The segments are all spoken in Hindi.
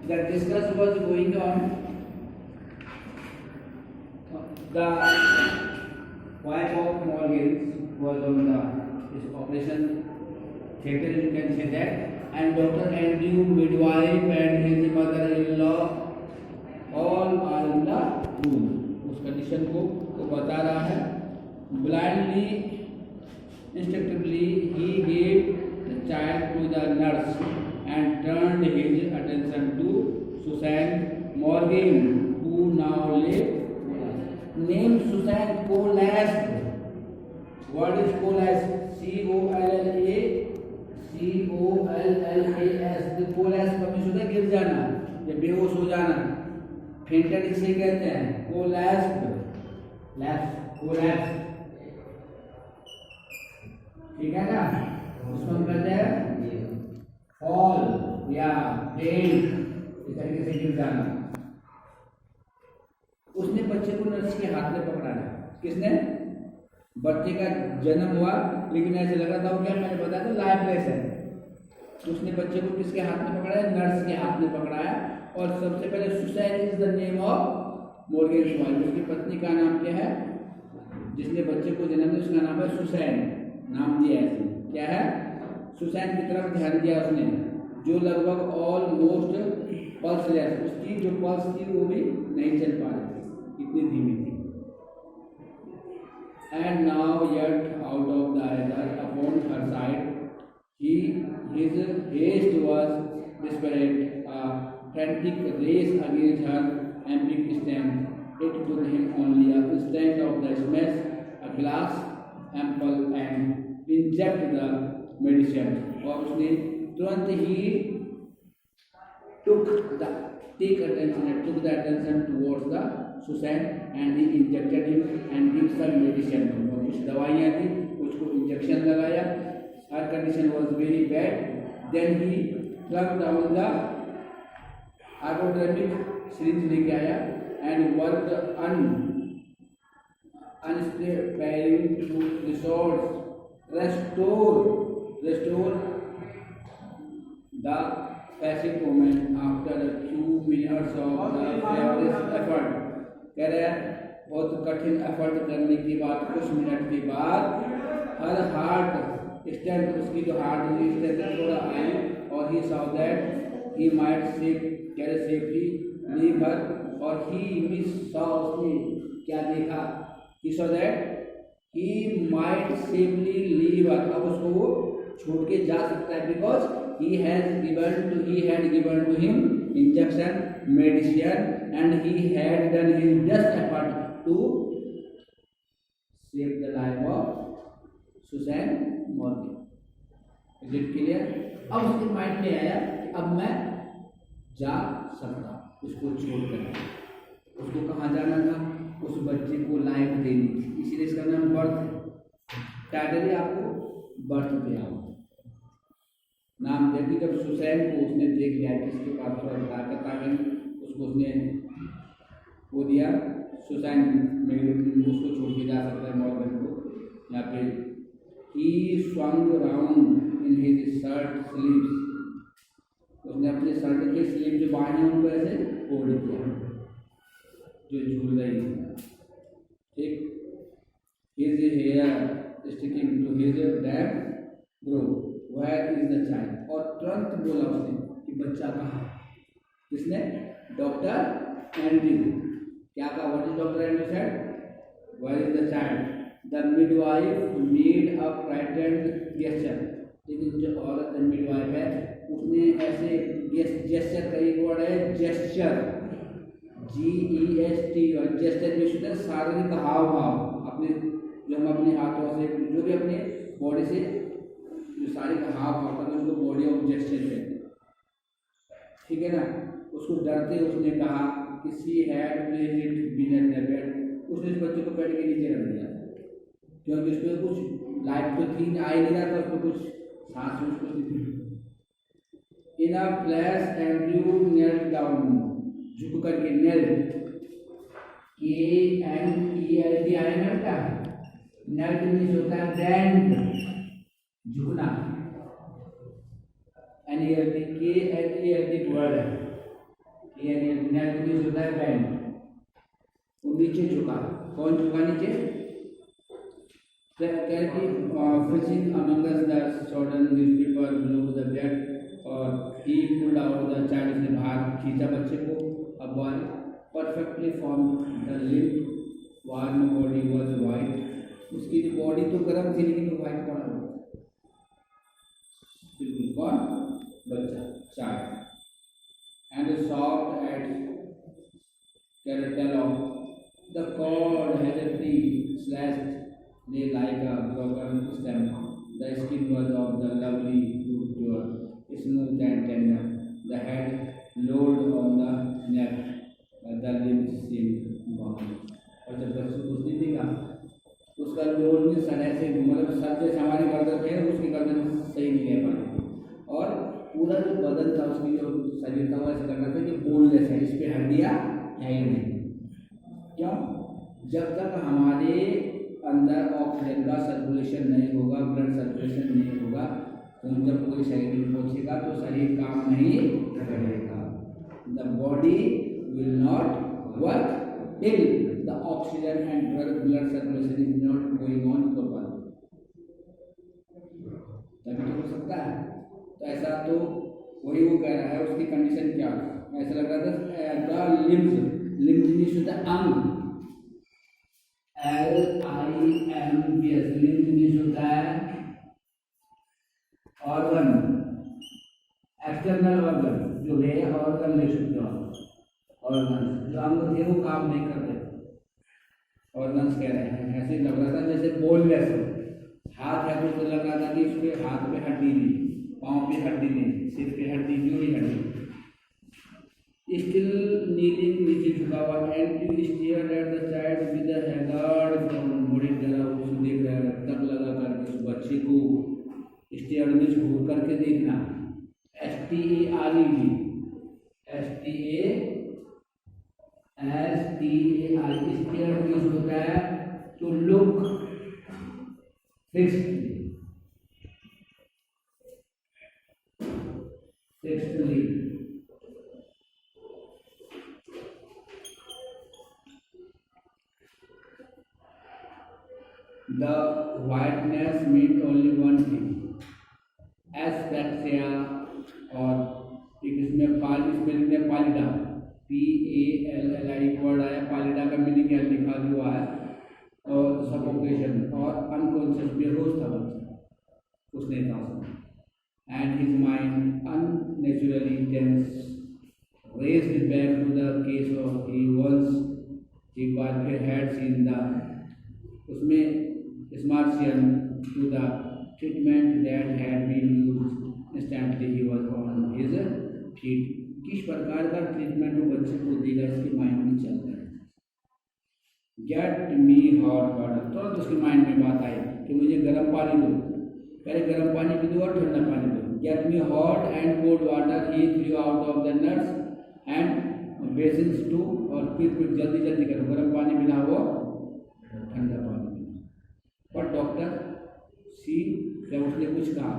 The discussion was going on. The wife of Morgan was on his operation theater, you can say that, and Dr. Andrew, midwife, and his mother-in-law all are in the room. उस कंडीशन को वो बता रहा है. Blindly, instinctively, he gave the child to the nurse and turned his attention to Susan Morgan, who now lay. Name Susan Colasp. What is Colasp? C-O-L-L-A-S. The Colasp कभी सुना, गिर जाना या बेहोश हो जाना, फेंटेड इसे कहते हैं. Colasp, Colasp, ठीक है ना. उसको हम कहते हैं फॉल या फेंट, इस तरीके से गिर जाना. उसने बच्चे को नर्स के हाथ में पकड़ा है. किसने? बच्चे का जन्म हुआ लेकिन ऐसे लग रहा था वो क्या, मैंने बताया था लाइफलेस है. उसने बच्चे को किसके हाथ में पकड़ा है? नर्स के हाथ में पकड़ाया. और सबसे पहले Susan is the name of Morgan wife. उसकी पत्नी का नाम क्या है? जिसने बच्चे को जन्म दिया उसका नाम है सुसैन. नाम दिया है. क्या है? सुसैन की तरफ ध्यान दिया उसने, जो लगभग ऑलमोस्ट पल्सलेस. उसकी जो पल्स थी वो भी नहीं चल पा रही थी, इतनी धीमी थी. And now yet out of the other upon her side, his haste was desperate, a frantic race against her empty strength. It took him only a instant of the smash a glass ample and inject the medicine. और उसने तुरंत ही took the attention towards the Susan and he injected him and give some medicine. और कुछ दवाइयाँ थी, उसको इंजेक्शन लगाया. Her condition was very bad. Then he plucked down the hypodermic syringe लेके आया and worked unsparing to restore the passing moment after a few minutes of the feverish effort. कह रहे हैं बहुत कठिन एफर्ट करने के बाद, कुछ मिनट के बाद, हर हार्ट स्ट्रेंथ, उसकी जो हार्ट की स्ट्रेंथ थोड़ा आई. और ही saw that he might safely leave her. और he saw, उसने क्या देखा? he saw that he might safely leave her. अब उसको वो छोड़ के जा सकता है because he had given to him injection medicine and he had done his best effort to save the life of Susan Morgan. Is it clear? अब उसके माइंड में आया कि अब मैं जा सकता उसको छोड़कर. उसको कहाँ जाना था? उस बच्चे को लाइफ देनी थी, इसीलिए इसका नाम बर्थ. टाइटल है आपको बर्थ पे आओ नाम देती. जब सुसैन को उसने देख लिया किसके पास थोड़ा ताकत आ गई, उसको उसने वो दिया. सुसैन में उसको छोड़ के जा सकता है मॉर्गन को. या फिर he swung round in his shirt sleeves. उसने अपने शर्ट के स्लीव जो बाएं हैं उनको ऐसे फोल्ड किया जो झूल रही थी. ठीक. his hair sticking to his damp brow. Where is the child? और तुरंत बोला उसने कि बच्चा कहाँ? किसने? Doctor Andrew. क्या कहा? What is doctor Andrew said? Where is the child? The midwife made a frightened gesture. लेकिन जो औरत मिडवाइफ है उसने ऐसे जेस्चर का एक वर्ड है जेस्चर, GEST. और जेस्चर में शुद्ध शारीरिक हाव भाव, अपने जो हम अपने हाथों से जो भी अपने बॉडी से जो शारीरिक हाव भाव करते हैं उसको बॉडी ऑफ जेस्चर कहते हैं. ठीक है ना. उसको डरते उसने कहा कि she had placed it beneath the bed. उसने इस बच्चे को बेड के नीचे रख दिया क्योंकि उसमें कुछ लाइफ तो थी, आ ही नहीं रहा था, उसमें कुछ सांस में उसको थी. In a flash Andrew knelt down, झुक करके. knelt KNELT आएगा क्या? knelt मीन्स होता है बेंड, झुकना. NELT KNELT वर्ड है. ये नेक मीन्स होता है बैंड, वो नीचे झुका। कौन झुका नीचे? fishing among us the sodden newspaper below the bed और he pulled out the child, उसने बाहर खींचा बच्चे को। A boy perfectly formed, the limp warm body was white, उसकी बॉडी तो गर्म थी लेकिन वो व्हाइट पड़ा हुआ था बिल्कुल। कौन? बच्चा, child. And soft at cartel of the cord had been slashed, lay like a broken stem. The skin was of the lovely blue pure, smooth and tender. The head lowered on the neck, the limbs seemed bound. और जब बच्चे को उसने देखा, उसका लोड में सर ऐसे मतलब सर जैसे हमारी गर्दन है, उसकी गर्दन सही नहीं रह पा रही थी और पूरा जो बदन था उसकी जो शरीर था वो ऐसा लग रहा था कि बोनलेस है, इस पे हड्डियाँ है ही नहीं। क्यों? जब तक हमारे अंदर ऑक्सीजन का सर्कुलेशन नहीं होगा, ब्लड सर्कुलेशन नहीं होगा, तो जब कोई शरीर में पहुँचेगा तो शरीर काम नहीं करेगा। The body will not work till the oxygen and blood circulation is not going on properly. तभी तो हो सकता है। तो ऐसा तो वही वो कह रहा है, उसकी कंडीशन क्या है? ऐसा लग रहा था द लिम्स मीन्स होता है अंग, LIMS, लिम्स मीन्स होता है ऑर्गन, एक्सटर्नल ऑर्गन, जो है ऑर्गन ले सकते हो, ऑर्गन जो अंग थे वो काम नहीं कर रहे, ऑर्गन्स कह रहे हैं। ऐसे लग रहा था जैसे बोनलेस हो। हाथ है तो लग रहा था कि उसके हाथ पे हड्डी नहीं, पाँव पे हड्डी नहीं, सिर पे हड्डी, जोड़ी हड्डी। स्टिल नीलिंग, नीचे झुका हुआ, and stared at the child with a haggard frown, बड़ी तरह उसको देख रहा है, तक लगा करके उस बच्चे को। स्टेयर्ड में घूर करके देखना, STARED, स्टेयर्ड मीन्स होता है to look fixedly, The whiteness meant only one thing, asphyxia, और एक इसमें स्पेलिंग है पालिडा, PALLI वर्ड आया, पालिडा का मीनिंग क्या लिखा हुआ है, और सफोकेशन और अनकॉन्शियस, बेहोश था बच्चा, कुछ नहीं था उसमें। And his mind unnaturally tense raised back to the case of he once, एक बार फिर हैड सीन द, उसमें Smartian to the treatment that had been used. Instantly he was on his feet. किस प्रकार का ट्रीटमेंट वो बच्चे को देगा, इसके माइंड में चल रहा है। गेट मी हॉट वाटर, तुरंत उसके माइंड में बात आई कि मुझे गर्म पानी दो, पहले गर्म पानी भी दो और ठंडा पानी दो। Get me hot and cold water, he threw out of the nuts and basins to, और फिर जल्दी जल्दी करो, गर्म पानी मिलाओ ठंडा पानी। बट डॉक्टर सी, जब उसने कुछ कहा,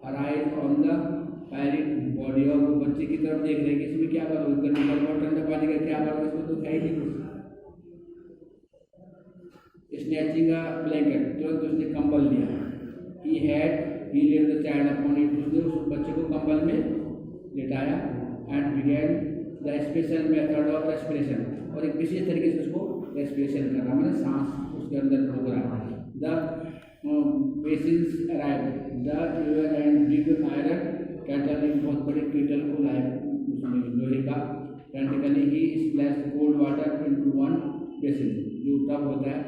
arise on the parrot body, और वो बच्चे की तरफ देख रहे हैं कि इसमें क्या करो, गर्म और ठंडा पानी का क्या करो, इसमें तो है ही नहीं कुछ। स्नैचिंग अ ब्लैंकेट, तुरंत उसने कंबल लिया। He laid the child upon it, उसने उस बच्चे को कंबल में लेटाया। And began the special method of respiration, और एक विशेष तरीके से उसको रेस्पिरेशन कर रहा, मतलब सांस उसके अंदर रोक रहा है। The patients arrived. The river and big iron kettle, एक बहुत बड़े केटल को लाए, उसमें लोहे का। Practically he splashed cold water into one basin, जो टब होता है,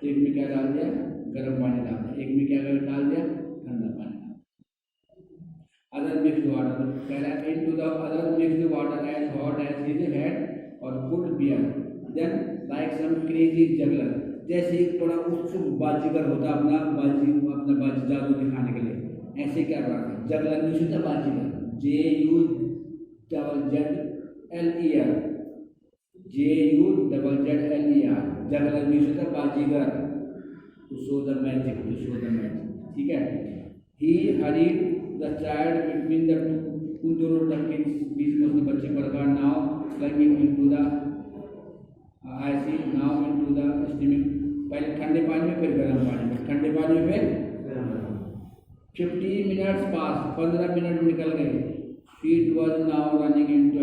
एक में क्या डाल दिया, गर्म पानी डाल दिया, एक में क्या डाल दिया, ठंडा पानी। Other mixed water, कह रहा है into the other mixed water as hot as his head or could bear. Then like some crazy juggler, जैसे एक बड़ा उत्सुक बाजीगर होता अपना बाजी जादू दिखाने के लिए, ऐसे क्या रहा था। जगलर मीन्स होता बाजीगर, JUZZLER, जगलर मीन्स होता बाजीगर, टू शो द मैजिक, ठीक है। He hurried the child between the two, उन दोनों लड़के बीच में उसने बच्चे पर कहा, now like see now into the steaming, पहले ठंडे पानी में फिर गर्म पानी में, ठंडे पानी में फिर 15 मिनट्स पास, 15 मिनट निकल गए। Feet was now running into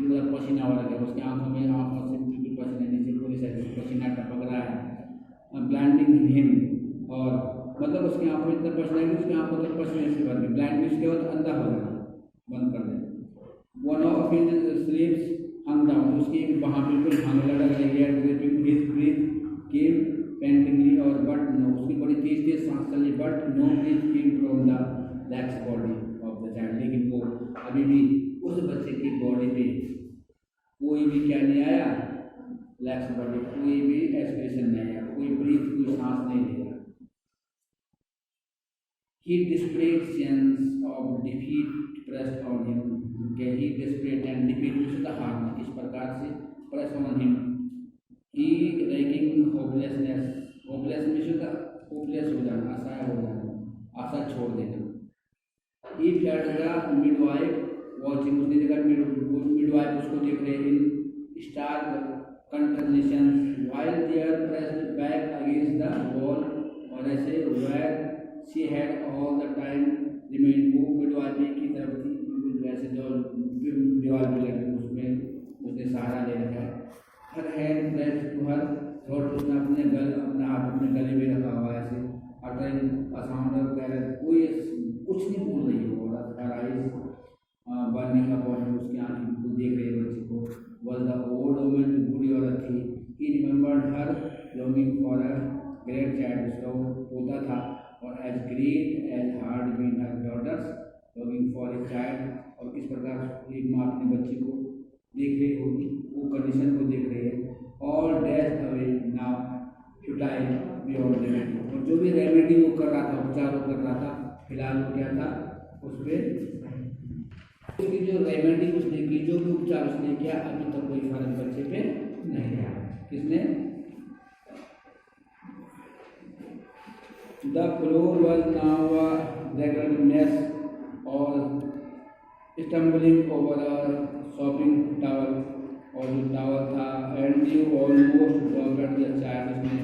मतलब पसीना हो रहा है उसकी आंखों में, आंखों से बिल्कुल पसीना नीचे पूरी शरीर से पसीना टपक रहा है। ब्लाइंडिंग हिम, और मतलब उसकी आंखों में इतना पसीना है कि उसकी आंखों तक पसीने से भर गई। ब्लाइंड उसके बाद अंधा हो गया, बंद कर देना। One of his sleeves hung down, उसकी एक वहाँ बिल्कुल हंग लटक रही है। हिज ब्रीथ केम पेंटिंगली, और बट नो, उसकी बड़ी तेज तेज सांस चली, but no breath came from the lax body of the child, लेकिन वो अभी भी उस बच्चे की बॉडी पे कोई भी क्या नहीं आया, लैक्स बॉडी, कोई भी एक्सप्रेशन नहीं आया, कोई ब्रीथ, कोई सांस नहीं ले रहा। He displayed sense of defeat pressed on him, कि he displayed and defeat to the heart, इस प्रकार से press on him, he raging hopelessness, hopeless में शुद्ध hopeless हो जाना, असहाय हो जाना, आशा छोड़ देना। He felt the midwife watching, उसने देखा midwife उसको देख रहे in stark consternation while they are pressed back against the wall, और ऐसे where she had all the time remained, वो midwife की तरफ थी, बिल्कुल वैसे जो दीवार पे लगी उसमें उसने सहारा ले रखा है। Her hand pressed to her throat, उसने अपना हाथ अपने गले में रखा हुआ है ऐसे, uttering a sound of terror, कोई कुछ नहीं बोल रही है वो औरत। Her eyes burning upon him, उसकी आंखें बिल्कुल देख रही है बच्चे को। Was the old woman, बूढ़ी औरत थी। He remembered her longing for a great child, उसका वो पोता था, और as great as had been her daughters longing for a child, और किस प्रकार एक माँ अपने बच्चे को देख रही होगी, वो कंडीशन को देख रही है। All dashed away now futile beyond remedy, और जो भी रेमेडी वो कर रहा था, उपचार वो कर रहा था, फिलहाल वो क्या था उस पर, उसकी जो रेमेडी उसने की, जो भी उपचार उसने किया, अभी तक कोई फर्क बच्चे पे नहीं आया। किसने? The floor was now a ragged mess, और stumbling over a sopping towel, और जो टावल था, and you almost dropped the child, उसने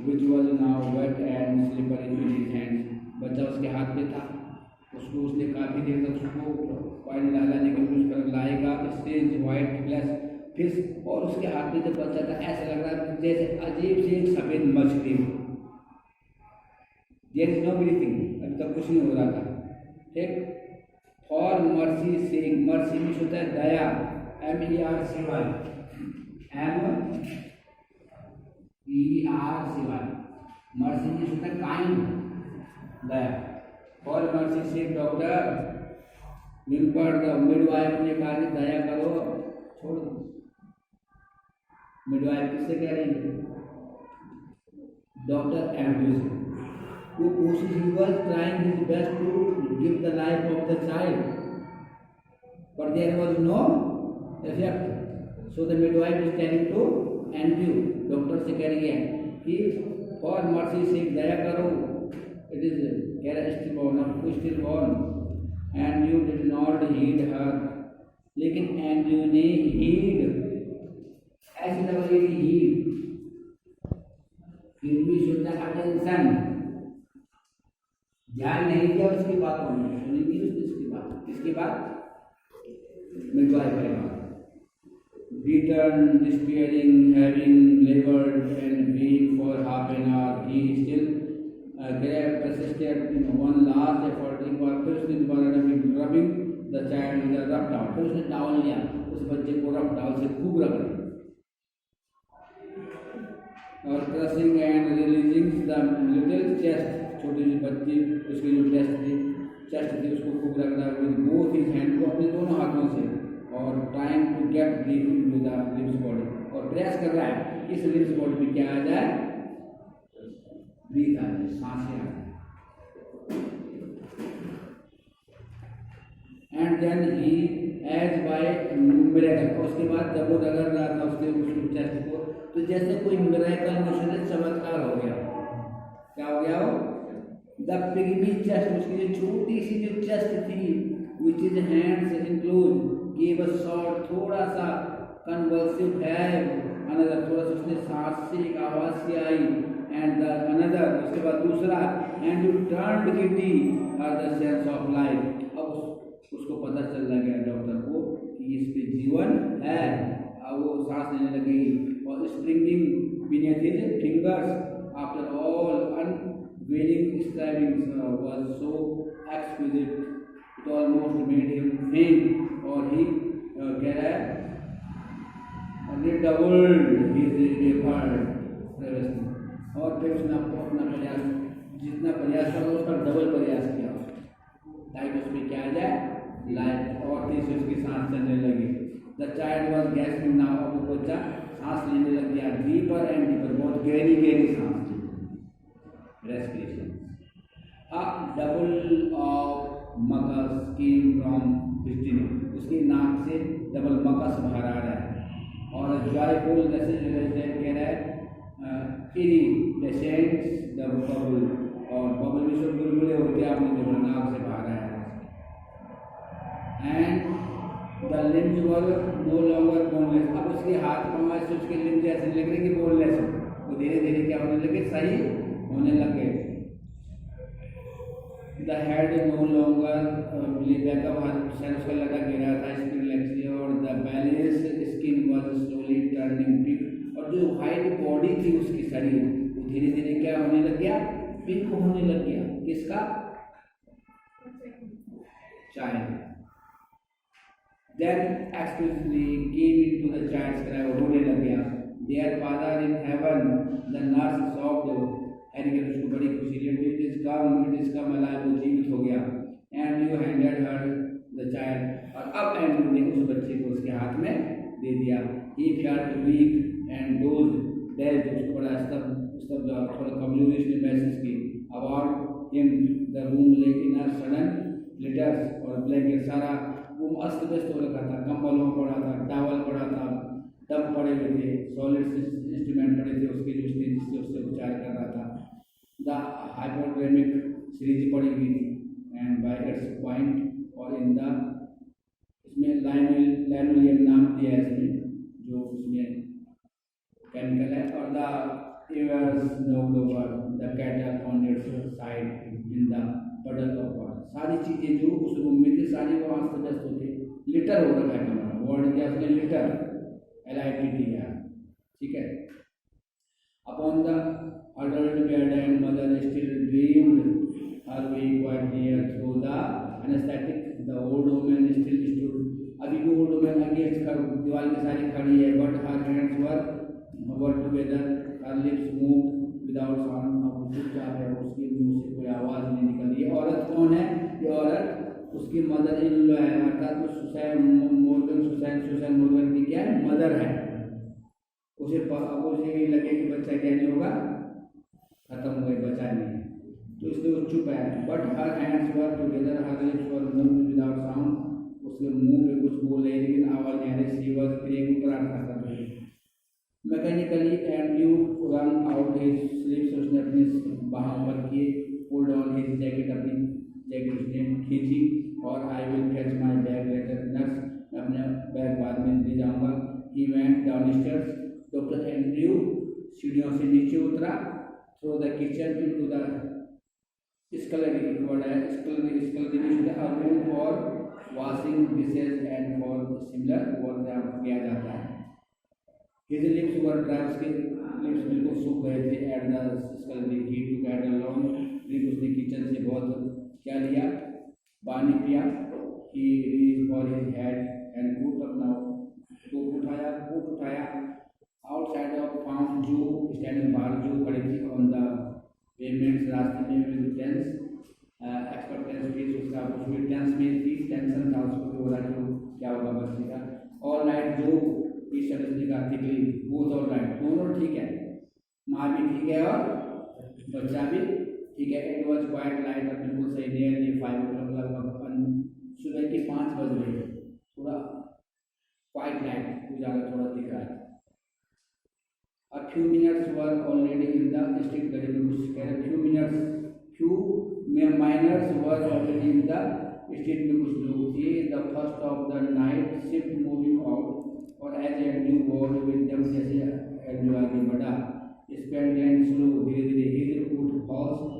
which was now wet and slippery in his hands, बच्चा उसके हाथ पे था, उसको उसने काफ़ी देर तक उसको पानी डाला, लेकिन उस पर लाएगा स्टेज वाइट प्लस फिश, और उसके हाथ में जब बच्चा था ऐसा लग रहा है जैसे अजीब सी एक सफ़ेद मछली हो। देयर इज नो ब्रीथिंग, अभी तक कुछ नहीं हो रहा था। ठीक, फॉर मर्सी से, मर्सी में होता है दया, MERCY, मर्सी में होता है काइंड, दया। फॉर मर्सी से डॉक्टर विम्पर्ड द मिडवाइफ ने कहा कि दया करो, छोड़ दो। मिडवाइफ किससे कह रही है? Doctor Andrews. वो कोशिश, he was trying his best to give the life of the child, but there was no effect, so the midwife is telling to Andrew, doctor से कह रही है कि फॉर मर्सी से दया करो, it is care stillborn, आपको stillborn, and you did not heed her, लेकिन एंड्रू ने हीड, ऐसे लगे कि हीड, फिर भी शुद्ध अटेंशन, ध्यान नहीं दिया उसकी बातों में, सुनी थी उसकी बात। इसके बाद मिडवाइफ है beaten, despairing, having labored and been for half an hour, he still persisted in one last effort, एक बार फिर उसने दोबारा rubbing the child with a rough towel, फिर उसने टॉवल लिया, उस बच्चे को रफ टॉवल से खूब रगड़ा, और crushing and releasing the little chest, छोटी सी बच्ची उसकी जो चेस्ट थी उसको खूब रगड़ा with both his hands, को अपने दोनों हाथों से, और trying to get breath into the lips body, और प्रयास कर रहा है इस लिप्स बॉडी में क्या आ जाए, ब्रीथ आ जाए, सांसें आ जाए। And then he as by miracle, उसके बाद जब वो रगड़ रहा था उसके चेस्ट को, तो जैसे कोई मिरेकल मोशन, चमत्कार हो गया। क्या हो गया? वो द पिग्मी चेस्ट, उसकी जो छोटी सी जो चेस्ट थी, which is hands enclose, give a short, थोड़ा सा convulsive है, another थोड़ा सा उसने सांस से एक आवाज सी आई, and the another उसके बाद दूसरा, and you turned giddy are the sense of life। अब उसको पता चल गया डॉक्टर को कि इस पे जीवन है। अब वो सांस लेने लगी और springing beneath his fingers after all unwilling strivings was so exquisite it almost made him faint, और he कह रहा है redoubled his effort, और फिर उसने अपना प्रयास, जितना प्रयास करा उसका डबल प्रयास किया ताकि उसमें क्या आ जाए, लाइफ, और तेज से उसकी सांस चलने लगी। The child was gasping now, अब वो बच्चा सांस लेने लग गया, डीपर एंड डीपर, बहुत गहरी गहरी सांस, respiration. A double of mucus came from history, उसकी नाक से डबल मकस बाहर आ रहा है, और जॉयफुल जैसे कह रहा है इरिडेसेंट्स द बबल, और बबल भी सब बुलबुले होते हैं, आपने देखा नाक से बाहर आया है। And the limbs were no longer boneless, अब उसके हाथ पाँव ऐसे उसके लिम्स ऐसे लग रहे कि बोनलेस हो, वो धीरे धीरे क्या होने लगे, सही होने लगे। The head no longer backup, हाथ सर उसका लगा गिरा था स्पिरिलेक्सी, और the balance skin was slowly turning pink, और जो वाइट बॉडी थी उसकी शरीर वो धीरे धीरे क्या होने लग गया, पिंक होने लग गया। किसका, child. Then explicitly came into the child's cry, रोने लग गया। Dear father in heaven, the nurse sobbed, Harry के उसको बड़ी खुशी हुई, it is come alive, वो जीवित हो गया। And you handed her the child, और अब एंड्रू ने उस बच्चे को उसके हाथ में दे दिया। He felt weak and dazed, उसको बड़ा स्तब्ध थोड़ा कमजोरी उसने महसूस की। About him the room lay in a sudden litters, और ब्लैंकेट सारा रूम अस्त व्यस्त हो रखा था, कंबलों पड़ा था, टावल पड़ा था, डब पड़े हुए थे, सॉलिड इंस्ट्रूमेंट पड़े थे उसके, जो जिससे उससे उपचार कर रहा था। द हाइपोड्रेमिक सीरीज पड़ी हुई थी, एंड बाय इट्स पॉइंट, और इन द इसमें लैनुलियम नाम दिया है इसमें, जो उसमें केमिकल है, और the ewers nod over the kettle on its side in the puddle of water, सारी चीजें जो उस रूम में थी सारी वो अस्त व्यस्त होते, लिटर हो रखा है कमरा, वर्ड क्या उसने लिटर, LITT है, ठीक है। Upon the adult bed and mother still dreamed her way quite near through the anaesthetic, the old woman still stood, अभी भी ओल्ड वुमन अगेंस्ट दीवार की सारी खड़ी है, but her hands were together, her lips move without sound, अब चुपचाप है, उसके मुंह से कोई आवाज नहीं निकल रही है। औरत कौन है, ये औरत उसकी मदर इन लॉ है, अर्थात वो सुसैन मोर्गन की क्या है, मदर है। उसे लगे कि बच्चा क्या नहीं होगा, खत्म हो गया, बचा नहीं, तो इसलिए वो चुप है। But her hands were together, her lips were move without sound, उसके मुंह पे कुछ बोल रहे लेकिन आवाज नहीं आ रही। शी वाज प्रेइंग, प्रार्थना कर रही है। Mechanically and you run out his sleeves, उसने अपनी बाहों पर किए, पुल्ड ऑन हिज जैकेट, अपनी जैकेट उसने खींची, और I will fetch my bag later nurse, मैं अपने बैग बाद में ले जाऊंगा। He went downstairs, doctor Andrew सीढ़ियों से नीचे उतरा, through the kitchen into the scullery, scullery a room for washing dishes and for similar work किया जाता है। His lips were dry, उसके लिप्स बिल्कुल सूख गए थे। At the scullery he took at a long drink, उसने किचन से बहुत क्या लिया, पानी पिया। He reach for his head and put up now, तो उठाया। Outside of found Joe standing बाहर जो खड़ी थी ऑन द पेमेंट्स, रास्ते में विद टेंस एक्सपेक्टेंस फेस, उसका उसमें टेंस में थी, टेंशन था उसको, हो रहा जो क्या होगा बच्चे का। ऑल नाइट जो बोथ ऑल राइट, दोनों ठीक है, माँ भी ठीक है और बच्चा भी ठीक है। इट वॉज क्वाइट लाइट, बिल्कुल सही, नियरली 5 o'clock, लगभग सुबह के 5 बज रहे, थोड़ा क्वाइट लाइट, उजाला थोड़ा दिख रहा है। A few minutes were already in the street, घड़ी में कुछ कह रहे, few miners were already in the street में कुछ लोग थे। The first of the night shift moving out, और as Andrew ward with them, जैसे एंड्रू आगे बढ़ा, स्पेंड एंड स्लो, धीरे धीरे he footfalls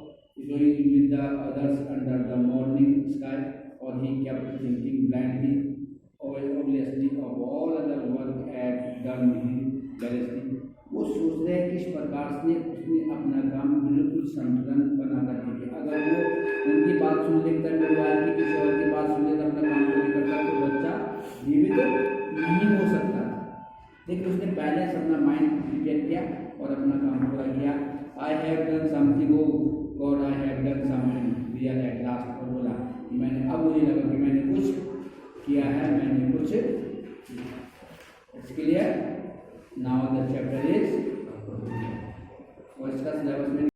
going with the others under the morning sky, or he kept thinking blindly, obviously of all other work had done carelessly. वो सोच रहे हैं कि इस प्रकार से उसने अपना काम बिल्कुल संतुलन बना कर दिया। अगर वो उनकी बात सुन लेकर परिवार की किसी और की बात सुन लेकर अपना काम नहीं करता तो बच्चा जीवित नहीं हो सकता था, लेकिन उसने पहले से अपना माइंड प्रिपेयर किया और अपना काम पूरा किया। I have done something, oh God I have done something real at last, और बोला मैंने, अब मुझे लगा कि मैंने कुछ किया है, मैंने कुछ। It's clear now the chapter is, और इसका सिलेबस में